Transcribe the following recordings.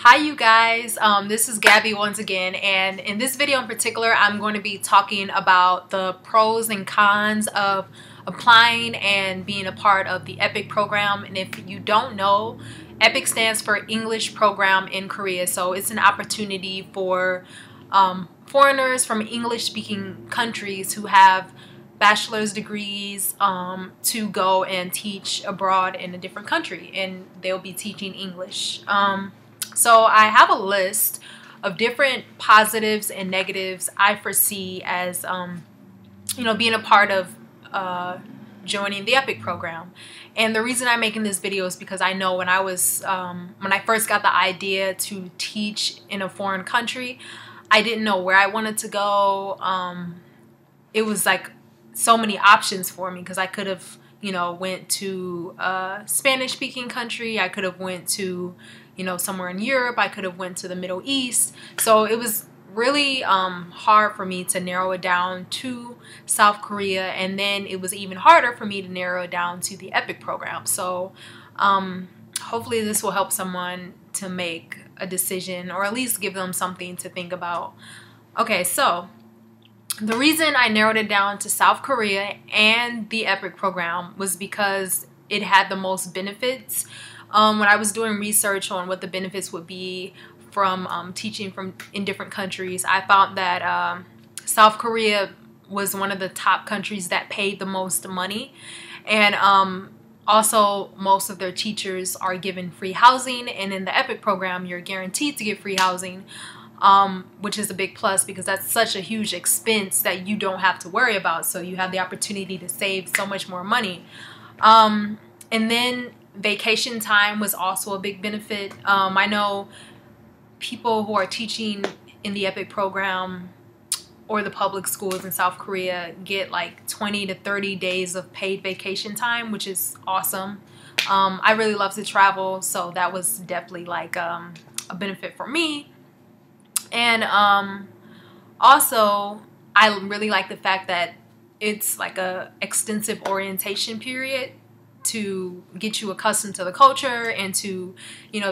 Hi you guys, this is Gabby once again, and in this video in particular I'm going to be talking about the pros and cons of applying and being a part of the Epik program. And if you don't know, Epik stands for English Program in Korea, so it's an opportunity for foreigners from English speaking countries who have bachelor's degrees to go and teach abroad in a different country, and they'll be teaching English. So I have a list of different positives and negatives I foresee as, being a part of joining the Epik program. And the reason I'm making this video is because I know when I first got the idea to teach in a foreign country, I didn't know where I wanted to go. It was like so many options for me because I could have, went to a Spanish speaking country. I could have went to somewhere in Europe. I could have went to the Middle East. So it was really hard for me to narrow it down to South Korea, and then it was even harder for me to narrow it down to the Epik program. So hopefully this will help someone to make a decision, or at least give them something to think about. Okay, so the reason I narrowed it down to South Korea and the Epik program was because it had the most benefits. When I was doing research on what the benefits would be from teaching in different countries, I found that South Korea was one of the top countries that paid the most money, and also most of their teachers are given free housing, and in the Epik program you're guaranteed to get free housing, which is a big plus because that's such a huge expense that you don't have to worry about, so you have the opportunity to save so much more money. And then vacation time was also a big benefit. I know people who are teaching in the Epik program or the public schools in South Korea get like 20 to 30 days of paid vacation time, which is awesome. I really love to travel, so that was definitely like a benefit for me. And also I really like the fact that it's like a extensive orientation period to get you accustomed to the culture and to,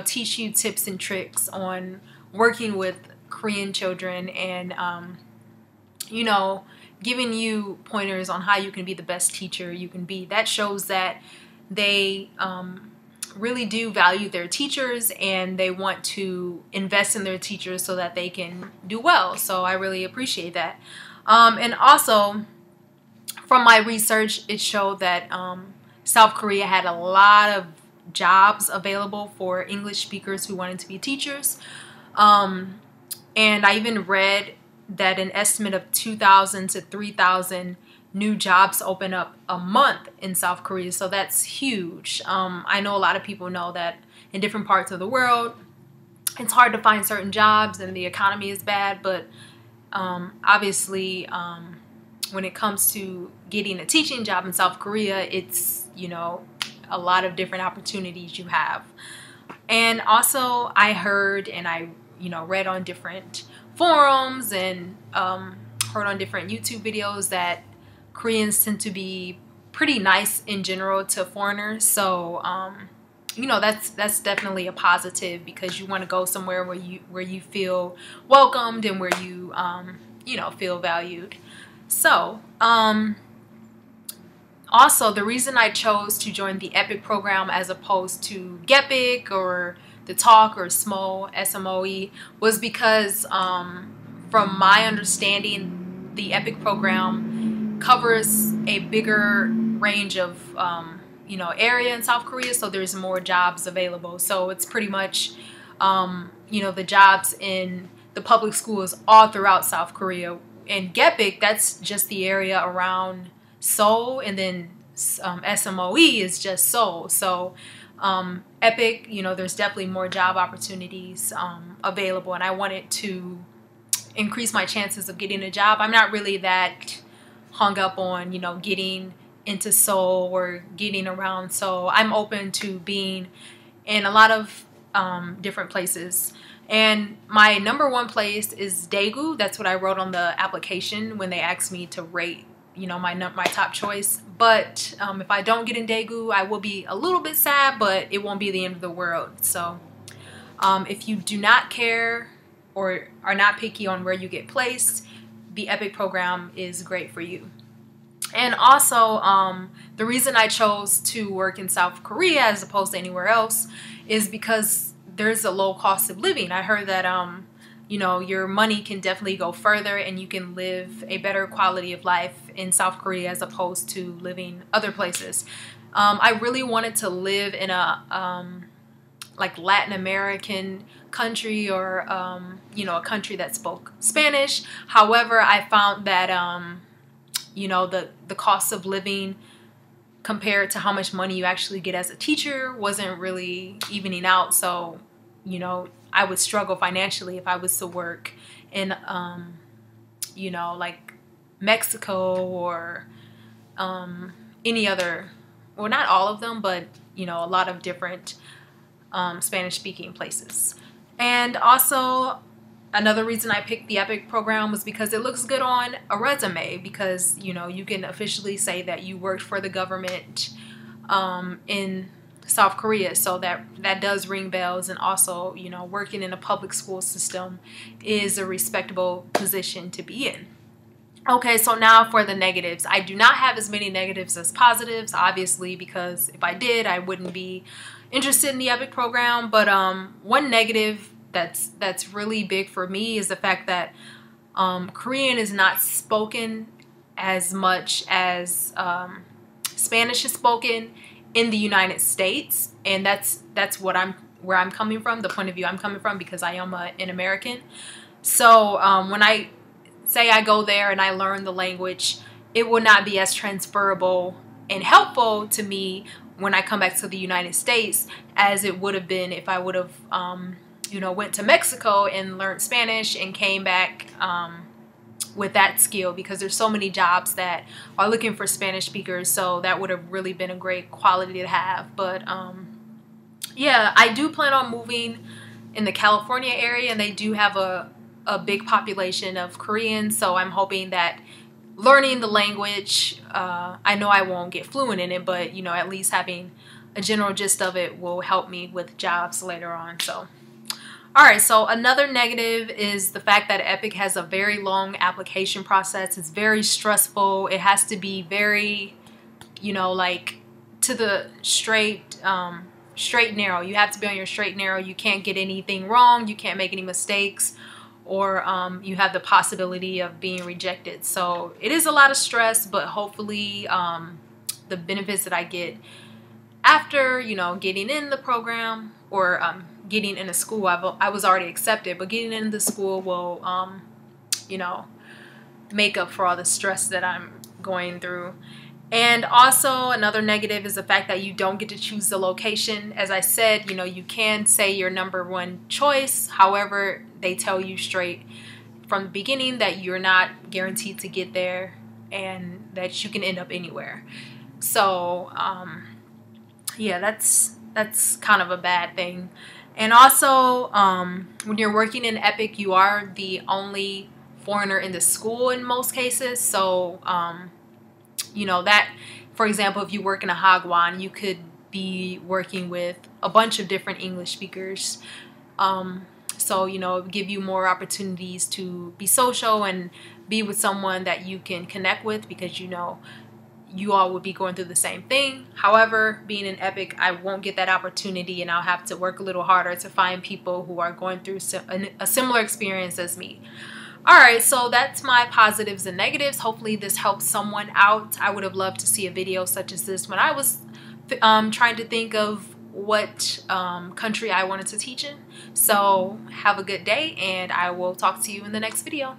teach you tips and tricks on working with Korean children, and, giving you pointers on how you can be the best teacher you can be. That shows that they really do value their teachers, and they want to invest in their teachers so that they can do well. So I really appreciate that. And also from my research, it showed that South Korea had a lot of jobs available for English speakers who wanted to be teachers. And I even read that an estimate of 2,000 to 3,000 new jobs open up a month in South Korea. So that's huge. I know a lot of people know that in different parts of the world, it's hard to find certain jobs and the economy is bad. But obviously, when it comes to getting a teaching job in South Korea, it's, a lot of different opportunities you have. And also I heard and I, read on different forums and heard on different YouTube videos that Koreans tend to be pretty nice in general to foreigners. So, that's definitely a positive, because you want to go somewhere where you feel welcomed and where you, feel valued. So, also, the reason I chose to join the Epik program as opposed to Gepik or the Talk or SMOE was because, from my understanding, the Epik program covers a bigger range of, area in South Korea, so there's more jobs available. So it's pretty much, the jobs in the public schools all throughout South Korea. And Gepik, that's just the area around Seoul, and then SMOE is just Seoul. So Epik, there's definitely more job opportunities available, and I wanted to increase my chances of getting a job. I'm not really that hung up on, getting into Seoul or getting around Seoul. I'm open to being in a lot of different places. And my #1 place is Daegu. That's what I wrote on the application when they asked me to rate, my top choice. But if I don't get in Daegu, I will be a little bit sad, but it won't be the end of the world. So If you do not care or are not picky on where you get placed, the Epik program is great for you. And also, the reason I chose to work in South Korea as opposed to anywhere else is because there's a low cost of living. I heard that, you know, your money can definitely go further and you can live a better quality of life in South Korea as opposed to living other places. I really wanted to live in a like Latin American country or, you know, a country that spoke Spanish. However, I found that, you know, the cost of living compared to how much money you actually get as a teacher wasn't really evening out. So, you know, I would struggle financially if I was to work in, you know, like Mexico or any other, well, not all of them, but, you know, a lot of different Spanish-speaking places. And also, another reason I picked the Epik program was because it looks good on a resume, because, you know, you can officially say that you worked for the government in South Korea. So that does ring bells. And also, you know, working in a public school system is a respectable position to be in. Okay, so now for the negatives. I do not have as many negatives as positives, obviously, because if I did, I wouldn't be interested in the Epik program. But one negative that's really big for me is the fact that Korean is not spoken as much as Spanish is spoken in the United States, and that's where I'm coming from, the point of view I'm coming from, because I am an American. So when I say I go there and I learn the language, it will not be as transferable and helpful to me when I come back to the United States as it would have been if I would have, you know, went to Mexico and learned Spanish and came back with that skill, because there's so many jobs that are looking for Spanish speakers. So that would have really been a great quality to have. But yeah, I do plan on moving in the California area, and they do have a big population of Koreans, so I'm hoping that learning the language, I know I won't get fluent in it, but, you know, at least having a general gist of it will help me with jobs later on. So, alright, so another negative is the fact that Epik has a very long application process. It's very stressful. It has to be very, you know, like to the straight and narrow. You have to be on your straight and narrow. You can't get anything wrong. You can't make any mistakes, or you have the possibility of being rejected. So it is a lot of stress, but hopefully the benefits that I get after, you know, getting in the program or getting in a school, I was already accepted, but getting into the school will, you know, make up for all the stress that I'm going through. And also another negative is the fact that you don't get to choose the location. As I said, you know, you can say your #1 choice. However, they tell you straight from the beginning that you're not guaranteed to get there and that you can end up anywhere. So, yeah, that's kind of a bad thing. And also, when you're working in Epik, you are the only foreigner in the school in most cases. So, you know, that, for example, if you work in a hagwon, you could be working with a bunch of different English speakers. So, you know, it would give you more opportunities to be social and be with someone that you can connect with, because, you know, you all would be going through the same thing. However, being in Epik, I won't get that opportunity, and I'll have to work a little harder to find people who are going through a similar experience as me. Alright, so that's my positives and negatives. Hopefully this helps someone out. I would have loved to see a video such as this when I was trying to think of what country I wanted to teach in. So have a good day, and I will talk to you in the next video.